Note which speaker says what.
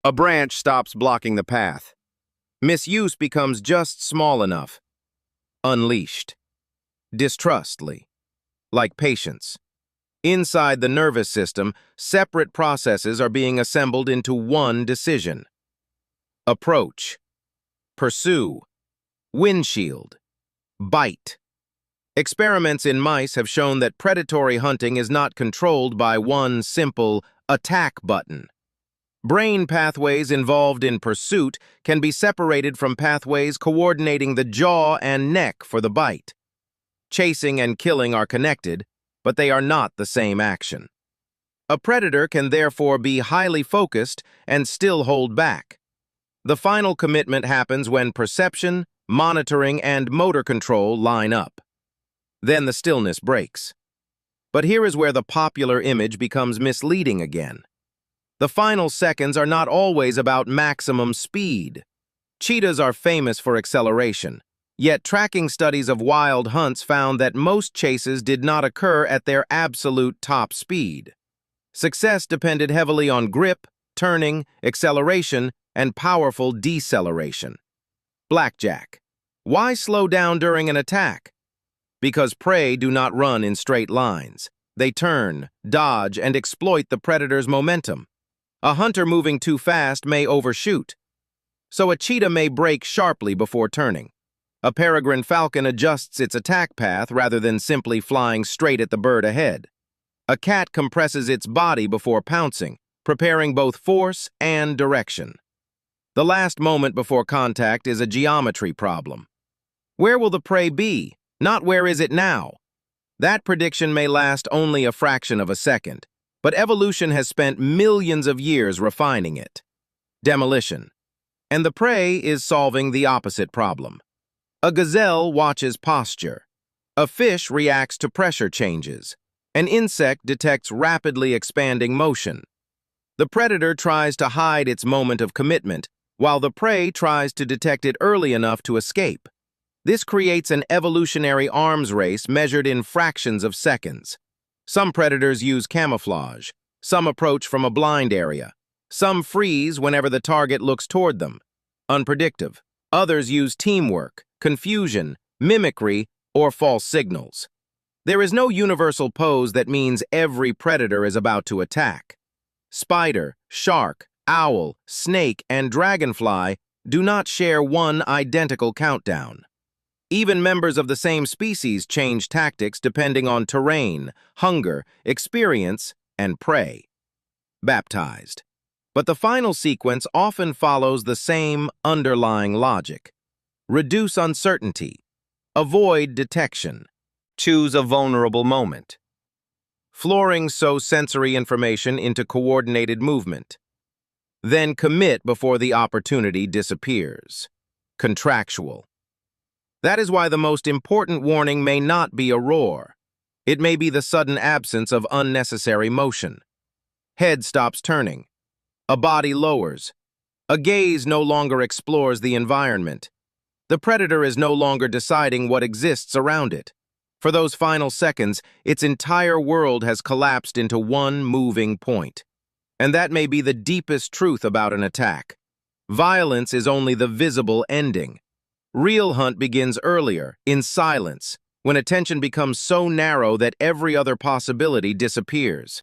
Speaker 1: A branch stops blocking the path. Misuse becomes just small enough. Unleashed. Distrustly. Like patience. Inside the nervous system, separate processes are being assembled into one decision. Approach. Pursue. Windshield. Bite. Experiments in mice have shown that predatory hunting is not controlled by one simple attack button. Brain pathways involved in pursuit can be separated from pathways coordinating the jaw and neck for the bite. Chasing and killing are connected, but they are not the same action. A predator can therefore be highly focused and still hold back. The final commitment happens when perception, monitoring, and motor control line up. Then the stillness breaks. But here is where the popular image becomes misleading again. The final seconds are not always about maximum speed. Cheetahs are famous for acceleration, yet tracking studies of wild hunts found that most chases did not occur at their absolute top speed. Success depended heavily on grip, turning, acceleration, and powerful deceleration. Blackjack. Why slow down during an attack? Because prey do not run in straight lines. They turn, dodge, and exploit the predator's momentum. A hunter moving too fast may overshoot. So a cheetah may brake sharply before turning. A peregrine falcon adjusts its attack path rather than simply flying straight at the bird ahead. A cat compresses its body before pouncing, preparing both force and direction. The last moment before contact is a geometry problem. Where will the prey be? Not where is it now? That prediction may last only a fraction of a second, but evolution has spent millions of years refining it. Demolition. And the prey is solving the opposite problem. A gazelle watches posture. A fish reacts to pressure changes. An insect detects rapidly expanding motion. The predator tries to hide its moment of commitment, while the prey tries to detect it early enough to escape. This creates an evolutionary arms race measured in fractions of seconds. Some predators use camouflage. Some approach from a blind area. Some freeze whenever the target looks toward them. Unpredictable. Others use teamwork, confusion, mimicry, or false signals. There is no universal pose that means every predator is about to attack. Spider, shark, owl, snake, and dragonfly do not share one identical countdown. Even members of the same species change tactics depending on terrain, hunger, experience, and prey. Baptized. But the final sequence often follows the same underlying logic. Reduce uncertainty. Avoid detection. Choose a vulnerable moment. Flooring sow sensory information into coordinated movement. Then commit before the opportunity disappears. Contractual. That is why the most important warning may not be a roar. It may be the sudden absence of unnecessary motion. Head stops turning. A body lowers. A gaze no longer explores the environment. The predator is no longer deciding what exists around it. For those final seconds, its entire world has collapsed into one moving point. And that may be the deepest truth about an attack. Violence is only the visible ending. Real hunt begins earlier, in silence, when attention becomes so narrow that every other possibility disappears.